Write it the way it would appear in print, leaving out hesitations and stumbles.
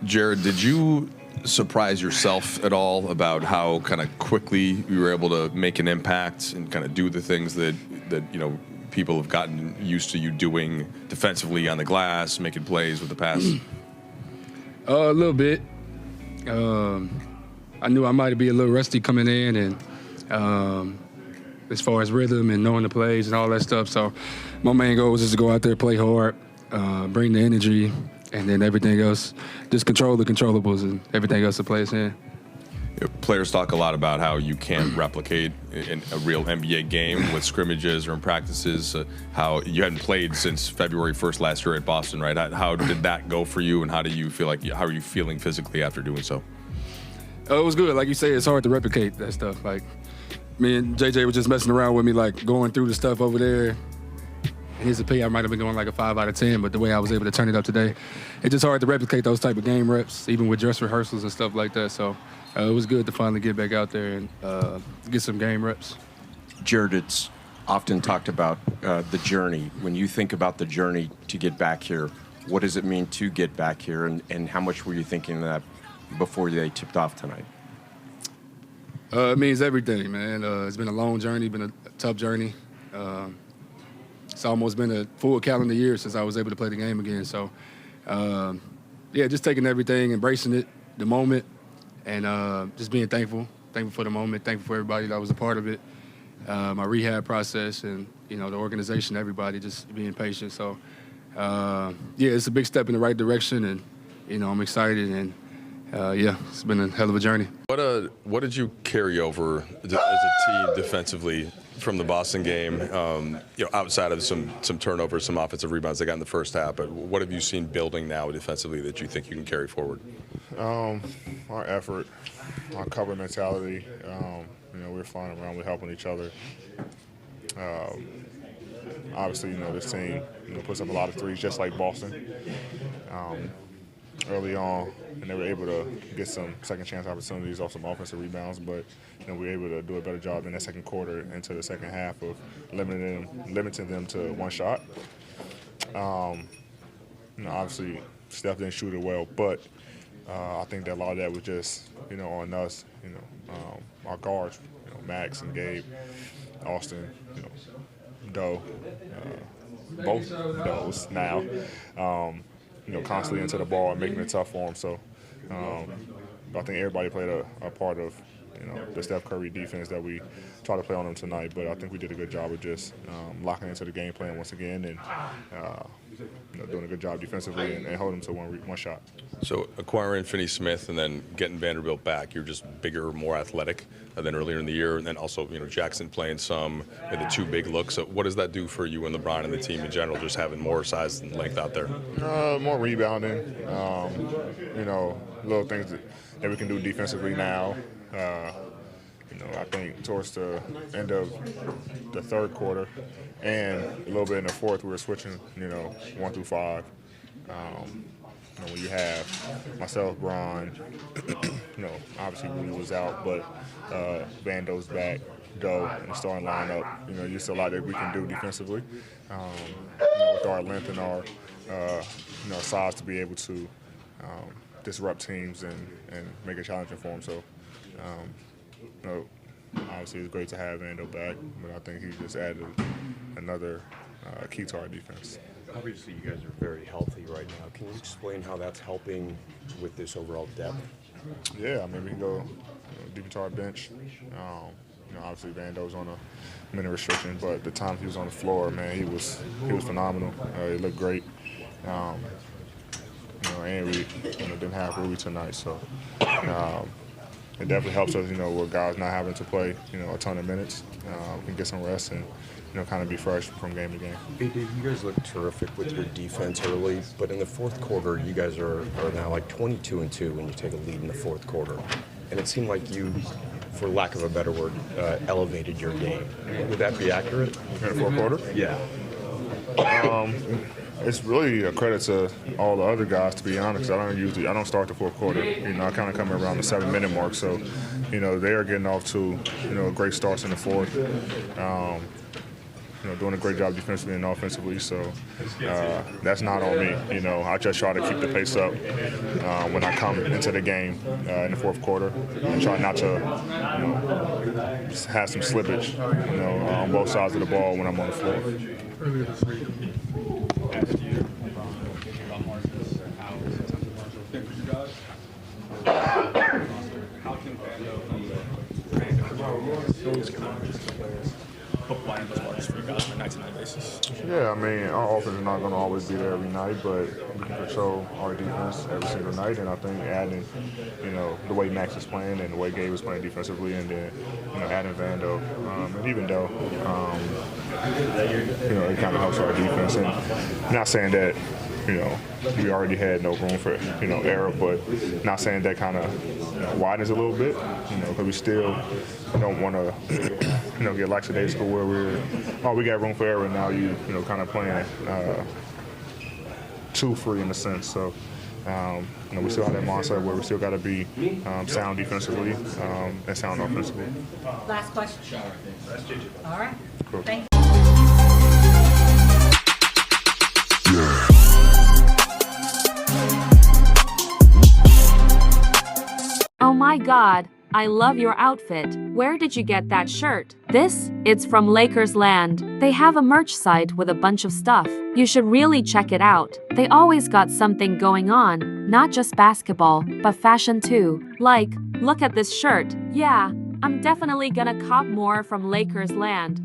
Jared, did you surprise yourself at all about how kind of quickly you were able to make an impact and kind of do the things that people have gotten used to you doing defensively on the glass, making plays with the pass? A little bit. I knew I might be a little rusty coming in, and as far as rhythm and knowing the plays and all that stuff. So my main goal was just to go out there, play hard, bring the energy, and then everything else, just control the controllables, and everything else to play its in. Players talk a lot about how you can't replicate in a real NBA game with scrimmages or in practices, how you hadn't played since February 1st last year at Boston, right? How did that go for you, and how are you feeling physically after doing so? It was good. Like you say, it's hard to replicate that stuff. Like, me and JJ were just messing around with me, like going through the stuff over there. In his opinion, I might have been going like a 5 out of 10, but the way I was able to turn it up today, it's just hard to replicate those type of game reps, even with dress rehearsals and stuff like that. So it was good to finally get back out there and get some game reps. Jared, it's often talked about the journey. When you think about the journey to get back here, what does it mean to get back here, and how much were you thinking of that before they tipped off tonight? It means everything, man. It's been a long journey, been a tough journey. It's almost been a full calendar year since I was able to play the game again. So, just taking everything, embracing it, the moment, and just being thankful for the moment, thankful for everybody that was a part of it, my rehab process, and the organization, everybody, just being patient. So, it's a big step in the right direction, and I'm excited, and it's been a hell of a journey. What did you carry over as a team defensively from the Boston game? Outside of some turnovers, some offensive rebounds they got in the first half, but what have you seen building now defensively that you think you can carry forward? Our effort, our cover mentality. We're flying around, we're helping each other. Obviously, this team puts up a lot of threes, just like Boston. Early on, and they were able to get some second chance opportunities off some offensive rebounds, but we were able to do a better job in that second quarter into the second half of limiting them to one shot. Obviously, Steph didn't shoot it well, but I think that a lot of that was just on us. Our guards, Max and Gabe, Austin, Doe, both those now. Constantly into the ball and making it tough for them. So I think everybody played a part of, the Steph Curry defense that we tried to play on them tonight. But I think we did a good job of just locking into the game plan once again and doing a good job defensively and holding them to one shot. So acquiring Finney-Smith and then getting Vanderbilt back, you're just bigger, more athletic than earlier in the year, and then also Jackson playing some in the two big looks. So what does that do for you and LeBron and the team in general, just having more size and length out there? More rebounding, little things that we can do defensively now. I think towards the end of the third quarter and a little bit in the fourth, we were switching, 1 through 5. When you have myself, Bron, obviously Rudy was out, but Vando's back, Doe in the starting lineup. Just a lot that we can do defensively with our length and our size to be able to disrupt teams and make it challenging for them. So, obviously it's great to have Vando back, but I think he just added another key to our defense. Obviously, you guys are very healthy right now. Can you explain how that's helping with this overall depth? Yeah, we can go deep into our bench. Obviously Vando's on a minute restriction, but the time he was on the floor, man, he was phenomenal. He looked great. And we didn't have Rudy tonight, so it definitely helps us, with guys not having to play, a ton of minutes. We can get some rest and kind of be fresh from game to game. Hey, Dave, you guys look terrific with your defense early, but in the fourth quarter, you guys are now like 22-2 when you take a lead in the fourth quarter. And it seemed like you, for lack of a better word, elevated your game. Would that be accurate? In the fourth quarter? Yeah. It's really a credit to all the other guys, to be honest. I don't start the fourth quarter. I kind of come around the 7-minute mark, so they are getting off to great starts in the fourth. doing a great job defensively and offensively. So that's not on me. I just try to keep the pace up when I come into the game in the fourth quarter, and try not to have some slippage on both sides of the ball when I'm on the floor. How can Vando for you guys on a night-to-night basis? Yeah, I mean, our offense is not going to always be there every night, but we can control our defense every single night. And I think adding, the way Max is playing and the way Gabe is playing defensively, and then, adding Vando, and even though, it kind of helps our defense. And I'm not saying that, we already had no room for, error, but not saying that kind of widens a little bit, because we still don't want to, get lackadaisical where we got room for error, and now you kind of playing too free in a sense. So, we still have that mindset where we still got to be sound defensively and sound offensively. Last question. All right. Cool. Thank you. Oh my god, I love your outfit. Where did you get that shirt? It's from Lakers Land. They have a merch site with a bunch of stuff. You should really check it out. They always got something going on, not just basketball, but fashion too. Like, look at this shirt. Yeah, I'm definitely gonna cop more from Lakers Land.